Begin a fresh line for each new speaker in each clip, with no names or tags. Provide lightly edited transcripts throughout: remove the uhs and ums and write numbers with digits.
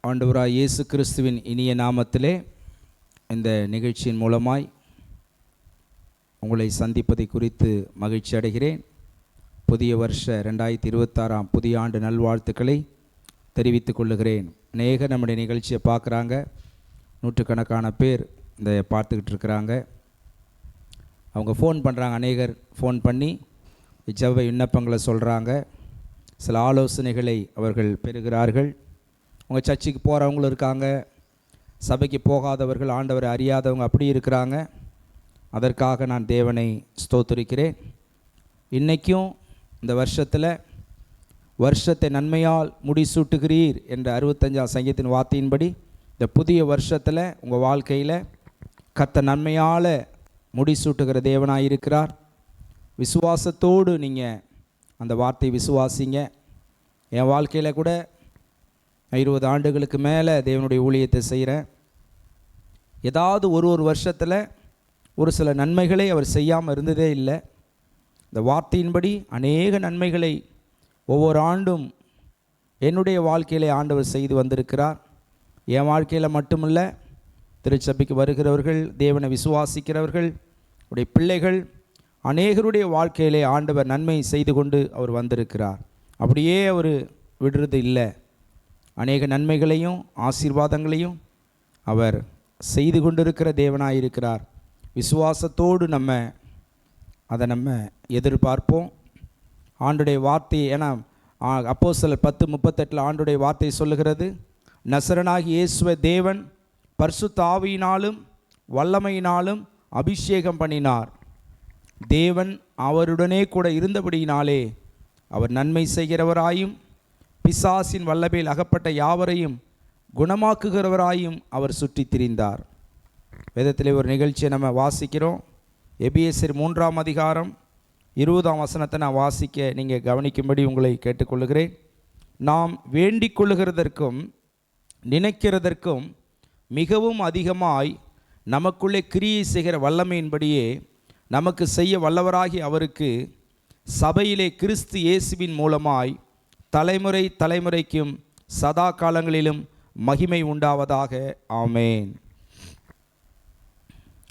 ஆண்டவராய் இயேசு கிறிஸ்துவின் இனிய நாமத்திலே இந்த நிகழ்ச்சியின் மூலமாய் உங்களை சந்திப்பதை குறித்து மகிழ்ச்சி அடைகிறேன். புதிய வருஷ 2026 புதிய ஆண்டு நல்வாழ்த்துக்களை தெரிவித்துக் கொள்ளுகிறேன். அநேக நம்முடைய நிகழ்ச்சியை பார்க்குறாங்க, நூற்றுக்கணக்கான பேர் இந்த பார்த்துக்கிட்டு இருக்கிறாங்க. அவங்க ஃபோன் பண்ணுறாங்க, அநேகர் ஃபோன் பண்ணி ஜெப விண்ணப்பங்களை சொல்கிறாங்க, சில ஆலோசனைகளை அவர்கள் பெறுகிறார்கள். உங்கள் சர்ச்சுக்கு போகிறவங்களும் இருக்காங்க, சபைக்கு போகாதவர்கள், ஆண்டவரை அறியாதவங்க அப்படி இருக்கிறாங்க. அதற்காக நான் தேவனை ஸ்தோத்திரிக்கிறேன். இன்றைக்கும் இந்த வருஷத்தை நன்மையால் முடிசூட்டுகிறீர் என்ற 65ஆம் சங்கீதத்தின் வார்த்தையின்படி இந்த புதிய வருஷத்தில் உங்கள் வாழ்க்கையில் கர்த்தர் நன்மையால் முடிசூட்டுகிற தேவனாக இருக்கிறார். விசுவாசத்தோடு நீங்கள் அந்த வார்த்தையை விசுவாசிங்க. என் வாழ்க்கையில் கூட 20 ஆண்டுகளுக்கு மேலே தேவனுடைய ஊழியத்தை செய்கிறேன். ஏதாவது ஒரு வருஷத்தில் ஒரு சில நன்மைகளை அவர் செய்யாமல் இருந்ததே இல்லை. இந்த வார்த்தையின்படி அநேக நன்மைகளை ஒவ்வொரு ஆண்டும் என்னுடைய வாழ்க்கையிலே ஆண்டவர் செய்து வந்திருக்கிறார். என் வாழ்க்கையில் மட்டுமல்ல, திருச்சபைக்கு வருகிறவர்கள், தேவனை விசுவாசிக்கிறவர்கள், உடைய பிள்ளைகள் அநேகருடைய வாழ்க்கையிலே ஆண்டவர் நன்மை செய்து கொண்டு அவர் வந்திருக்கிறார். அப்படியே அவர் விடுறது இல்லை. அநேக நன்மைகளையும் ஆசீர்வாதங்களையும் அவர் செய்து கொண்டிருக்கிற தேவனாயிருக்கிறார். விசுவாசத்தோடு நம்ம எதிர்பார்ப்போம். ஆண்டுடைய வார்த்தை, ஏன்னா அப்போஸ்தலர் 10:38 ஆண்டுடைய வார்த்தை சொல்லுகிறது, நசரனாகி இயேசுவை தேவன் பரிசுத்த ஆவியினாலும் வல்லமையினாலும் அபிஷேகம் பண்ணினார். தேவன் அவருடனே கூட இருந்தபடியினாலே அவர் நன்மை செய்கிறவராயும் பிசாசின் வல்லமையில் அகப்பட்ட யாவரையும் குணமாக்குகிறவராயும் அவர் சுற்றி திரிந்தார். வேதத்திலே ஒரு நிகழ்ச்சியை நம்ம வாசிக்கிறோம். எபிஎஸ்யர் 3ஆம் அதிகாரம் 20ஆம் வசனத்தை நான் வாசிக்க நீங்கள் கவனிக்கும்படி உங்களை கேட்டுக்கொள்ளுகிறேன். நாம் வேண்டிக் கொள்ளுகிறதற்கும் நினைக்கிறதற்கும் மிகவும் அதிகமாய் நமக்குள்ளே கிரியை செய்கிற வல்லமையின்படியே நமக்கு செய்ய வல்லவராகி அவருக்கு சபையிலே கிறிஸ்து இயேசுவின் மூலமாய் தலைமுறை தலைமுறைக்கும் சதா காலங்களிலும் மகிமை உண்டாவதாக. ஆமேன்.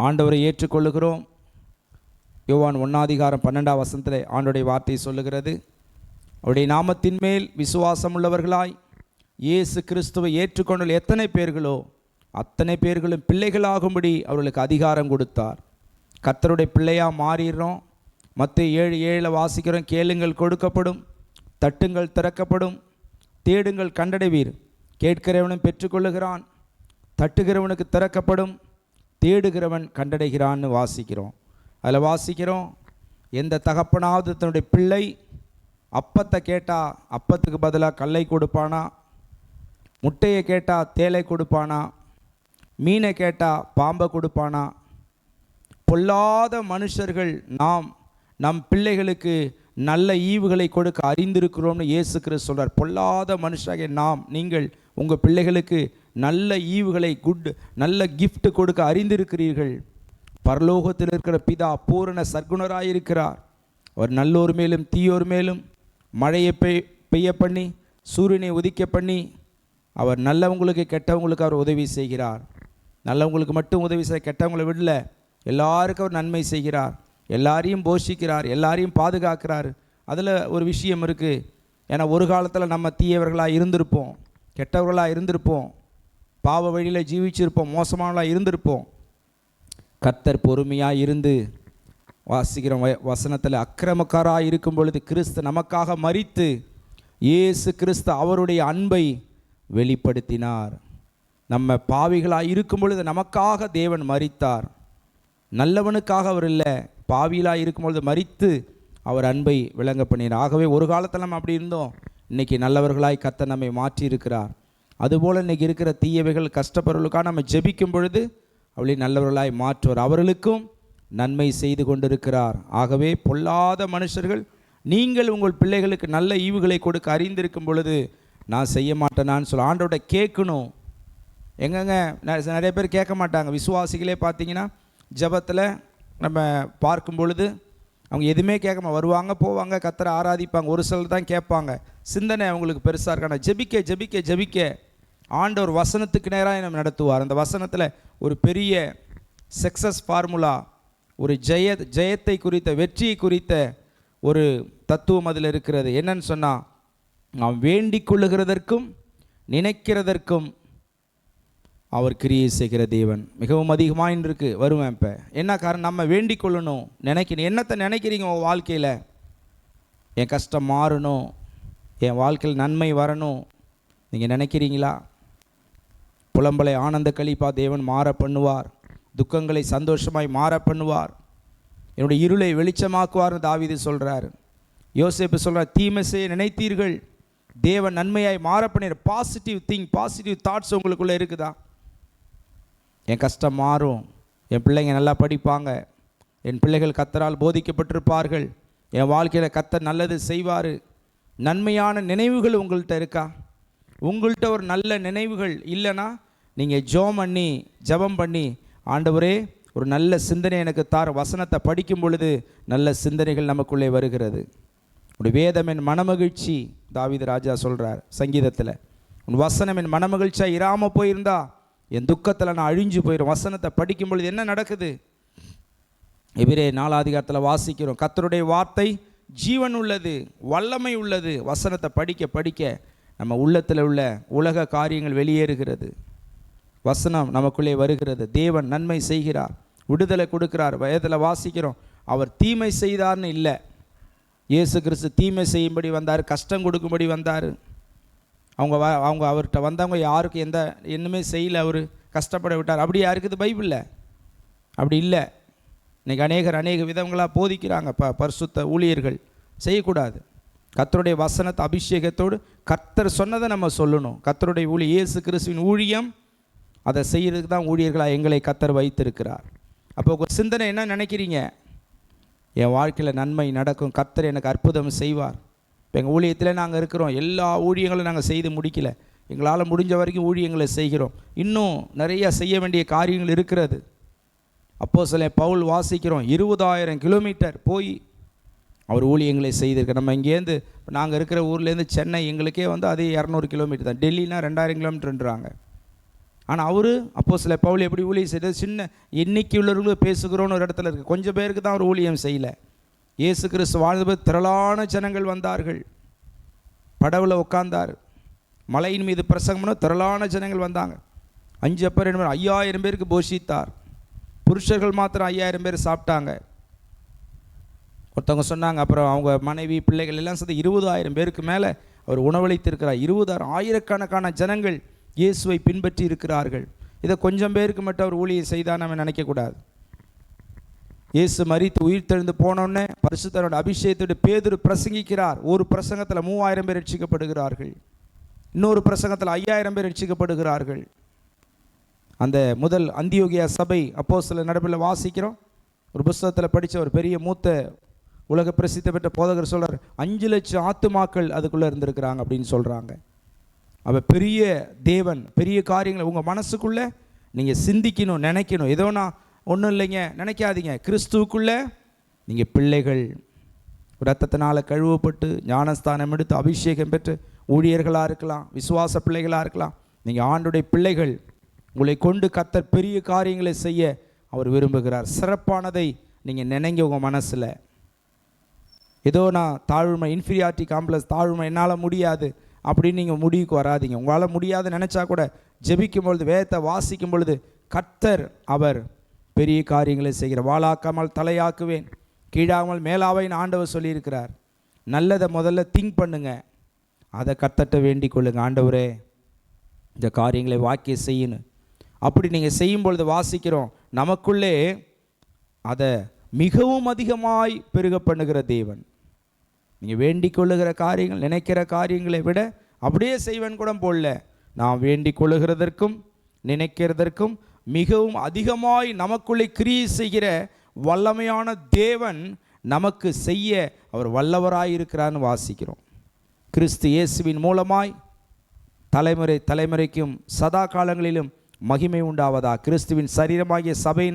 ஆண்டவரை ஏற்றுக்கொள்ளுகிறோம். யோவான் 1ஆம் அதிகாரம் 12ஆம் வசனத்தில் ஆண்டவருடைய வார்த்தை சொல்லுகிறது, அவருடைய நாமத்தின் மேல் விசுவாசம் உள்ளவர்களாய் இயேசு கிறிஸ்துவை ஏற்றுக்கொண்ட எத்தனை பேர்களோ அத்தனை பேர்களும் பிள்ளைகளாகும்படி அவர்களுக்கு அதிகாரம் கொடுத்தார். கர்த்தருடைய பிள்ளையாக மாறிடுறோம். மத்தேயு 7:7 வாசிக்கிறோம், கேளுங்கள் கொடுக்கப்படும், தட்டுங்கள் திறக்கப்படும், தேடுங்கள் கண்டடைவீர், கேட்கிறவனும் பெற்றுக்கொள்ளுகிறான், தட்டுகிறவனுக்கு திறக்கப்படும், தேடுகிறவன் கண்டடைகிறான்னு வாசிக்கிறோம். அதில் வாசிக்கிறோம், எந்த தகப்பனாவது தன்னுடைய பிள்ளை அப்பத்தை கேட்டால் அப்பத்துக்கு பதிலாக கல்லை கொடுப்பானா, முட்டையை கேட்டால் தேலை கொடுப்பானா, மீனை கேட்டால் பாம்பை கொடுப்பானா? பொல்லாத மனுஷர்கள் நம் பிள்ளைகளுக்கு நல்ல ஈவுகளை கொடுக்க அறிந்திருக்கிறோம்னு இயேசு கிறிஸ்து சொல்கிறார். பொல்லாத மனுஷாகிய நீங்கள் உங்கள் பிள்ளைகளுக்கு நல்ல ஈவுகளை, நல்ல கிஃப்ட் கொடுக்க அறிந்திருக்கிறீர்கள். பரலோகத்தில் இருக்கிற பிதா பூரண சர்க்குணராயிருக்கிறார். அவர் நல்லோர் மேலும் தீயோர் மேலும் மழையை பெய்ய பண்ணி சூரியனை உதிக்க பண்ணி அவர் நல்லவங்களுக்கு கெட்டவங்களுக்கு அவர் உதவி செய்கிறார். நல்லவங்களுக்கு மட்டும் உதவி செய்ய, கெட்டவங்களை விடல, எல்லாருக்கும் அவர் நன்மை செய்கிறார். எல்லாரையும் போஷிக்கிறார், எல்லாரையும் பாதுகாக்கிறார். அதில் ஒரு விஷயம் இருக்குது. ஏன்னா ஒரு காலத்தில் நம்ம தீயவர்களாக இருந்திருப்போம், கெட்டவர்களாக இருந்திருப்போம், பாவ வழியில் ஜீவிச்சிருப்போம், மோசமானவர்களாக இருந்திருப்போம். கர்த்தர் பொறுமையாக இருந்து வாசிக்கிற வசனத்தில், அக்கிரமக்காராக இருக்கும் பொழுது கிறிஸ்து நமக்காக மரித்து இயேசு கிறிஸ்து அவருடைய அன்பை வெளிப்படுத்தினார். நம்ம பாவிகளாக இருக்கும் பொழுது நமக்காக தேவன் மரித்தார். நல்லவனுக்காக அவர் இல்லை, பாவியலாக இருக்கும்பொழுது மரித்து அவர் அன்பை விளங்க பண்ணினார். ஆகவே ஒரு காலத்தில் நம்ம அப்படி இருந்தோம், இன்றைக்கி நல்லவர்களாய் கர்த்தர் நம்மை மாற்றி இருக்கிறார். அதுபோல் இன்றைக்கி இருக்கிற தீயவைகள் கஷ்டப்படுறவர்களுக்காக நம்ம ஜெபிக்கும் பொழுது அவளை நல்லவர்களாய் மாற்றுவார், அவர்களுக்கும் நன்மை செய்து கொண்டிருக்கிறார். ஆகவே பொல்லாத மனுஷர்கள், நீங்கள் உங்கள் பிள்ளைகளுக்கு நல்ல ஈவுகளை கொடுக்க அறிந்திருக்கும் பொழுது நான் செய்ய மாட்டேனான்னு சொல்ல ஆண்டோட கேட்கணும். எங்கங்க நிறைய பேர் கேட்க மாட்டாங்க. விசுவாசிகளே பார்த்தீங்கன்னா ஜெபத்தில் நம்ம பார்க்கும் பொழுது அவங்க எதுவுமே கேட்காம வருவாங்க, போவாங்க, கர்த்தரை ஆராதிப்பாங்க. ஒரு சிலர் தான் கேட்பாங்க, சிந்தனை அவங்களுக்கு பெருசாக இருக்கான. ஜெபிக்க ஜெபிக்க ஜெபிக்க ஆண்டவர் வசனத்துக்கு நேராக நம்ம நடத்துவார். அந்த வசனத்தில் ஒரு பெரிய சக்ஸஸ் ஃபார்முலா, ஒரு ஜெயத்தை குறித்த, வெற்றியை குறித்த ஒரு தத்துவம் அதில் இருக்கிறது. என்னன்னு சொன்னால், நாம் வேண்டிக் கொள்ளுகிறதற்கும் நினைக்கிறதற்கும் அவர் கிரியை செய்கிற தேவன். மிகவும் அதிகமாக இருக்கு வருவேன். இப்போ என்ன காரணம்? நம்ம வேண்டிக் கொள்ளணும், நினைக்கணும். என்னத்தை நினைக்கிறீங்க உங்கள் வாழ்க்கையில்? என் கஷ்டம் மாறணும், என் வாழ்க்கையில் நன்மை வரணும் நீங்கள் நினைக்கிறீங்களா? புலம்பலை ஆனந்த கழிப்பா தேவன் மாற பண்ணுவார், துக்கங்களை சந்தோஷமாய் மாற பண்ணுவார், என்னுடைய இருளை வெளிச்சமாக்குவார்னு தாவீது சொல்கிறார். யோசேப்பு சொல்கிறார், தீமை செய்ய நினைத்தீர்கள், தேவன் நன்மையாய் மாற பண்ணிற. பாசிட்டிவ் தாட்ஸ் உங்களுக்குள்ளே இருக்குதா? என் கஷ்டம் மாறும், என் பிள்ளைங்க நல்லா படிப்பாங்க, என் பிள்ளைகள் கர்த்தரால் போதிக்கப்பட்டிருப்பார்கள், என் வாழ்க்கையில் கர்த்தர் நல்லது செய்வார். நன்மையான நினைவுகள் உங்கள்கிட்ட இருக்கா? உங்கள்கிட்ட ஒரு நல்ல நினைவுகள் இல்லைன்னா நீங்கள் ஜெபம் பண்ணி ஆண்டவரே ஒரு நல்ல சிந்தனை எனக்கு தார. வசனத்தை படிக்கும் பொழுது நல்ல சிந்தனைகள் நமக்குள்ளே வருகிறது. உன் வேதம் என் மனமகிழ்ச்சி, தாவீது ராஜா சொல்கிறார் சங்கீதத்தில். உன் வசனம் என் மனமகிழ்ச்சியாக இராமல் போயிருந்தா என் துக்கத்தில் நான் அழிஞ்சு போயிடும். வசனத்தை படிக்கும் பொழுது என்ன நடக்குது? எபிரே 4 அதிகாரத்தில் வாசிக்கிறோம், கர்த்தருடைய வார்த்தை ஜீவன் உள்ளது, வல்லமை உள்ளது. வசனத்தை படிக்க படிக்க நம்ம உள்ளத்தில் உள்ள உலக காரியங்கள் வெளியேறுகிறது, வசனம் நமக்குள்ளே வருகிறது. தேவன் நன்மை செய்கிறார், விடுதலை கொடுக்கிறார். வயதில் வாசிக்கிறோம், அவர் தீமை செய்தார்னு இல்லை. இயேசு கிறிஸ்து தீமை செய்யும்படி வந்தார், கஷ்டம் கொடுக்கும்படி வந்தார். அவங்க அவர்கிட்ட வந்தவங்க யாருக்கும் எந்த என்னமே செய்யலை, அவர் கஷ்டப்பட விட்டார். அப்படி யாருக்குது பைபிளில்? அப்படி இல்லை. இன்றைக்கி அநேக விதங்களாக போதிக்கிறாங்க. பரிசுத்த ஊழியர்கள் செய்யக்கூடாது. கர்த்தருடைய வசனத்தை அபிஷேகத்தோடு கர்த்தர் சொன்னதை நம்ம சொல்லணும். கர்த்தருடைய ஊழியம், இயேசு கிறிஸ்துவின் ஊழியம், அதை செய்கிறதுக்கு தான் ஊழியர்களாக எங்களை கர்த்தர் வைத்திருக்கிறார். அப்போ உங்கள் சிந்தனை என்ன நினைக்கிறீங்க? என் வாழ்க்கையில் நன்மை நடக்கும், கர்த்தர் எனக்கு அற்புதம் செய்வார். இப்போ எங்கள் ஊழியத்தில் நாங்கள் இருக்கிறோம், எல்லா ஊழியங்களும் நாங்கள் செய்து முடிக்கலை. எங்களால் முடிஞ்ச வரைக்கும் ஊழியங்களை செய்கிறோம். இன்னும் நிறையா செய்ய வேண்டிய காரியங்கள் இருக்கிறது. அப்போஸ்தலன் பவுல் வாசிக்கிறோம், 20,000 கிலோமீட்டர் போய் அவர் ஊழியங்களை செய்திருக்க. நம்ம இங்கேருந்து நாங்கள் இருக்கிற ஊர்லேருந்து சென்னை எங்களுக்கே அதே 200 கிலோமீட்டர் தான். டெல்லினா 2000 கிலோமீட்டர்ன்றாங்க. ஆனால் அவர் அப்போஸ்தலன் பவுல் எப்படி ஊழியம் செய்தது? சின்ன எண்ணிக்கை உள்ளவர்களும் பேசுகிறோன்னு ஒரு இடத்துல இருக்குது. கொஞ்சம் பேருக்கு தான் அவர் ஊழியம் செய்யலை. இயேசு கிறிஸ்து வாழ்ந்தபோது திரளான ஜனங்கள் வந்தார்கள். படவில் உட்கார்ந்தார், மலையின் மீது பிரசங்கம்னா திரளான ஜனங்கள் வந்தாங்க. 5 அப்பர் 5000 பேருக்கு போஷித்தார். புருஷர்கள் மாத்திரம் 5000 பேர் சாப்பிட்டாங்க. ஒருத்தவங்க சொன்னாங்க, அப்புறம் அவங்க மனைவி பிள்ளைகள் எல்லாம் சேர்ந்து 20,000 பேருக்கு மேலே அவர் உணவளித்திருக்கிறார். 20,000 ஆயிரக்கணக்கான ஜனங்கள் இயேசுவை பின்பற்றி இருக்கிறார்கள். இதை கொஞ்சம் பேருக்கு மட்டும் அவர் ஊழியம் செய்தால் நம்ம நினைக்கக்கூடாது. இயேசு மரித்து உயிர் தெழுந்து போனோடனே பரிசுத்தரோட அபிஷேகத்தோடு பேதுரு பிரசங்கிக்கிறார். ஒரு பிரசங்கத்தில் 3000 பேர் ரட்சிக்கப்படுகிறார்கள், இன்னொரு பிரசங்கத்தில் 5000 பேர் ரட்சிக்கப்படுகிறார்கள். அந்த முதல் அந்தியோகியா சபை அப்போஸ்தலர் நடப்பில் வாசிக்கிறோம். ஒரு புஸ்தகத்தில் படித்த ஒரு பெரிய மூத்த உலக பிரசித்தி பெற்ற போதகர் சொல்கிறார், 5 லட்சம் ஆத்துமாக்கள் அதுக்குள்ளே இருந்திருக்கிறாங்க அப்படின்னு சொல்கிறாங்க. அவள் பெரிய தேவன், பெரிய காரியங்களை உங்கள் மனசுக்குள்ளே நீங்கள் சிந்திக்கணும், நினைக்கணும். ஏதோ நான் ஒன்றும் இல்லைங்க நினைக்காதீங்க. கிறிஸ்துவுக்குள்ளே நீங்கள் பிள்ளைகள், இரத்தத்தினால் கழுவப்பட்டு ஞானஸ்தானம் எடுத்து அபிஷேகம் பெற்று ஊழியர்களாக இருக்கலாம், விசுவாச பிள்ளைகளாக இருக்கலாம். நீங்கள் ஆண்டுடைய பிள்ளைகள். உங்களை கொண்டு கர்த்தர் பெரிய காரியங்களை செய்ய அவர் விரும்புகிறார். சிறப்பானதை நீங்கள் நினைங்க உங்கள் மனசில். ஏதோ நான் தாழ்மை, இன்ஃபீரியாரிட்டி காம்ப்ளெக்ஸ், தாழ்மை, என்னால் முடியாது அப்படின்னு நீங்கள் முடிவுக்கு வராதிங்க. உங்களால் முடியாது நினச்சா கூட ஜெபிக்கும் பொழுது, வேதத்தை வாசிக்கும் பொழுது கர்த்தர் அவர் பெரிய காரியங்களை செய்கிற. வாளாக்காமல் தலையாக்குவேன், கீழாமல் மேலாவேன்னு ஆண்டவர் சொல்லியிருக்கிறார். நல்லதை முதல்ல திங்க் பண்ணுங்க, அதை கர்த்தர்ட்ட வேண்டிக் கொள்ளுங்க. ஆண்டவரே இந்த காரியங்களை வாக்கிய செய்யணும். அப்படி நீங்கள் செய்யும் பொழுது வாசிக்கிறோம், நமக்குள்ளே அதை மிகவும் அதிகமாய் பெருக பண்ணுகிற தேவன். நீங்கள் வேண்டிக் கொள்ளுகிற காரியங்கள், நினைக்கிற காரியங்களை விட அப்படியே செய்வன் கூட போடல. நாம் வேண்டிக் கொள்ளுகிறதற்கும் நினைக்கிறதற்கும் மிகவும் அதிகமாய் நமக்குள்ளே கிரியை செய்கிற வல்லமையான தேவன் நமக்கு செய்ய அவர் வல்லவராயிருக்கிறான்னு வாசிக்கிறோம். கிறிஸ்து இயேசுவின் மூலமாய் தலைமுறைக்கும் சதா காலங்களிலும் மகிமை உண்டாவதா. கிறிஸ்துவின் சரீரமாகிய சபை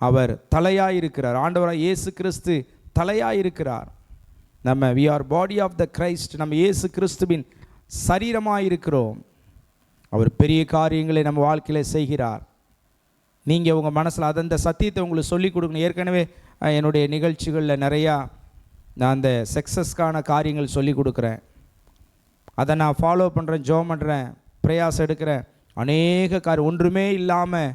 அவர் தலையாயிருக்கிறார். ஆண்டவராக இயேசு கிறிஸ்து தலையாயிருக்கிறார். நம்ம we are body of the Christ. நம்ம இயேசு கிறிஸ்துவின் சரீரமாயிருக்கிறோம். அவர் பெரிய காரியங்களை நம்ம வாழ்க்கையில் செய்கிறார். நீங்கள் உங்கள் மனசில் அந்த சத்தியத்தை உங்களுக்கு சொல்லிக் கொடுக்கணும். ஏற்கனவே என்னுடைய நிகழ்ச்சிகளில் நிறையா நான் அந்த சக்ஸஸ்க்கான காரியங்கள் சொல்லி கொடுக்குறேன். அதை நான் ஃபாலோ பண்ணுறேன், ஜெபம் பண்ணுறேன், பிரயாசம் எடுக்கிறேன். அநேக காரியம் ஒன்றுமே இல்லாமல்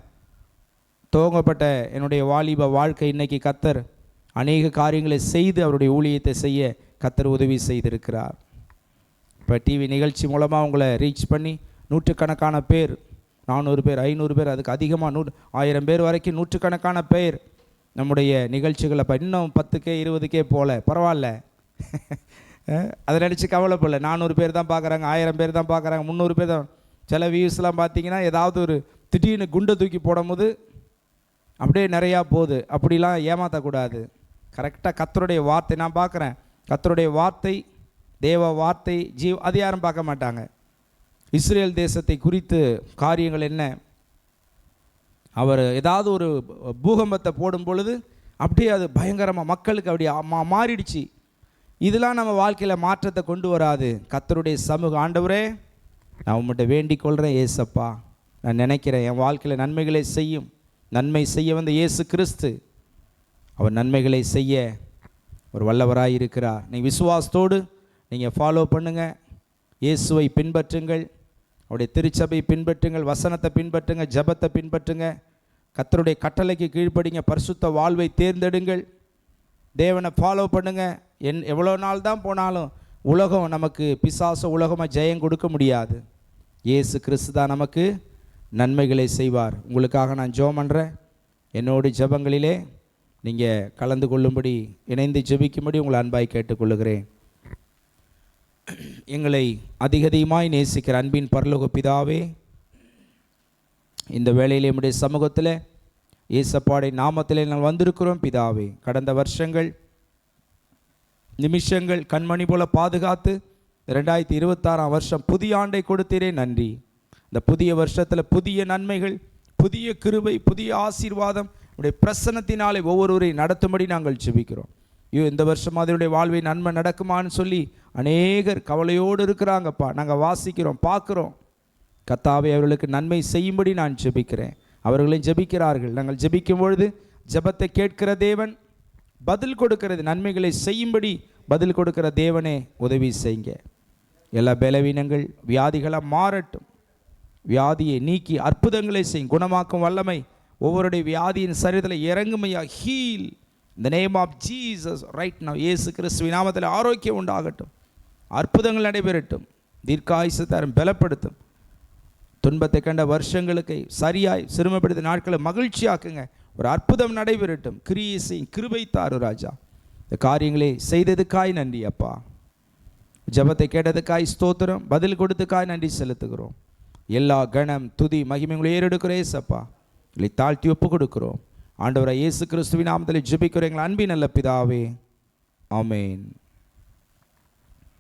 துவங்கப்பட்ட என்னுடைய வாலிப வாழ்க்கை இன்றைக்கி கர்த்தர் அநேக காரியங்களை செய்து அவருடைய ஊழியத்தை செய்ய கர்த்தர் உதவி செய்திருக்கிறார். இப்போ டிவி நிகழ்ச்சி மூலமாக உங்களை ரீச் பண்ணி நூற்றுக்கணக்கான பேர், 400 பேர், 500 பேர், அதுக்கு அதிகமாக 1000 பேர் வரைக்கும் நூற்றுக்கணக்கான பேர் நம்முடைய நிகழ்ச்சிகளை இப்போ இன்னும் 10K 20K போல பரவாயில்ல. அதை நினச்சி கவலைப்படல. 400 பேர் தான் பார்க்குறாங்க, 1000 பேர் தான் பார்க்குறாங்க, 300 பேர் தான். சில வியூஸ்லாம் பார்த்தீங்கன்னா ஏதாவது ஒரு திடீர்னு குண்டை தூக்கி போடும்போது அப்படியே நிறையா போகுது. அப்படிலாம் ஏமாற்றக்கூடாது. கரெக்டாக கர்த்தருடைய வார்த்தை நான் பார்க்குறேன். கர்த்தருடைய வார்த்தை, தேவ வார்த்தை, அது யாரும் பார்க்க மாட்டாங்க. இஸ்ரேல் தேசத்தை குறித்து காரியங்கள் என்ன, அவர் ஏதாவது ஒரு பூகம்பத்தை போடும் பொழுது அப்படியே அது பயங்கரமாக மக்களுக்கு அப்படியே மாறிடுச்சு. இதெல்லாம் நம்ம வாழ்க்கையில் மாற்றத்தை கொண்டு வராது. கர்த்தருடைய சமூகம், ஆண்டவரே நான் உங்கள்கிட்ட வேண்டிக் கொள்கிறேன் ஏசப்பா, நான் நினைக்கிறேன் என் வாழ்க்கையில் நன்மைகளை செய்யும். நன்மை செய்ய வந்த இயேசு கிறிஸ்து அவர் நன்மைகளை செய்ய ஒரு வல்லவராக இருக்கிறார். நீங்கள் விசுவாசத்தோடு நீங்கள் ஃபாலோ பண்ணுங்கள், இயேசுவை பின்பற்றுங்கள், அவருடைய திருச்சபை பின்பற்றுங்கள், வசனத்தை பின்பற்றுங்கள், ஜெபத்தை பின்பற்றுங்க, கர்த்தருடைய கட்டளைக்கு கீழ்ப்படிங்க, பரிசுத்த வாழ்வை தேர்ந்தெடுங்கள், தேவனை ஃபாலோ பண்ணுங்கள். எவ்வளோ நாள் தான் போனாலும் உலகம் நமக்கு பிசாசு உலகமாக ஜெயம் கொடுக்க முடியாது. இயேசு கிறிஸ்து தான் நமக்கு நன்மைகளை செய்வார். உங்களுக்காக நான் ஜெபம் பண்ணுறேன். என்னோட ஜெபங்களிலே நீங்கள் கலந்து கொள்ளும்படி, இணைந்து ஜெபிக்கும்படி உங்களை அன்பாய் கேட்டுக்கொள்ளுகிறேன். எங்களை அதிகமாய் நேசிக்கிற அன்பின் பரலோக பிதாவே, இந்த வேளையிலே நம்முடைய சமூகத்தில் இயேசப்பாடைய நாமத்திலே நாங்கள் வந்திருக்கிறோம் பிதாவே. கடந்த வருஷங்கள், நிமிஷங்கள் கண்மணி போல பாதுகாத்து 2026ஆம் வருஷம் புதிய ஆண்டை கொடுத்தீரே நன்றி. இந்த புதிய வருஷத்தில் புதிய நன்மைகள், புதிய கிருபை, புதிய ஆசீர்வாதம் உடைய பிரசன்னத்தினாலே ஒவ்வொருவரையும் நடத்தும்படி நாங்கள் ஜெபிக்கிறோம். இந்த வருஷம் அதனுடைய வாழ்வை நன்மை நடக்குமான்னு சொல்லி அநேகர் கவலையோடு இருக்கிறாங்கப்பா. நாங்கள் வாசிக்கிறோம், பார்க்குறோம். கர்த்தாவே அவர்களுக்கு நன்மை செய்யும்படி நான் ஜெபிக்கிறேன். அவர்களையும் ஜெபிக்கிறார்கள். நாங்கள் ஜெபிக்கும் பொழுது ஜெபத்தை கேட்கிற தேவன், பதில் கொடுக்கிறது, நன்மைகளை செய்யும்படி பதில் கொடுக்கிற தேவனே உதவி செய்யுங்க. எல்லா பலவீனங்கள், வியாதிகளாக மாறட்டும். வியாதியை நீக்கி அற்புதங்களை செய்யும் குணமாக்கும் வல்லமை ஒவ்வொருடைய வியாதியின் சரீரத்தில் இறங்குமையா. Heal in the name of Jesus right now. இயேசு கிறிஸ்துவின் நாமத்தில் ஆரோக்கியம் உண்டாகட்டும், அற்புதங்கள் நடைபெறட்டும், தீர்க்காயுசை தரும், பலப்படுத்தும். துன்பத்தை கண்ட வருஷங்களுக்கு சரியாய் சிறுமைப்படுத்த நாட்களை மகிழ்ச்சியாக்குங்க. ஒரு அற்புதம் நடைபெறட்டும். கிரியை செய்யும் கிருபை தாரு ராஜா. இந்த காரியங்களை செய்ததுக்காய் நன்றி அப்பா. ஜெபத்தை கேட்டதுக்காய் ஸ்தோத்திரம், பதில் கொடுத்துக்காய் நன்றி செலுத்துகிறோம். எல்லா கணம் துதி மகிமைகளை ஏறெடுக்கிறேன் ஏசப்பா. இல்லை தாழ்த்தி ஒப்பு கொடுக்கிறோம். ஆண்டவராய் இயேசு கிறிஸ்துவின் நாமத்தில் ஜெபிக்கிறோம் எங்கள் அன்பின் நல்ல பிதாவே, ஆமென்.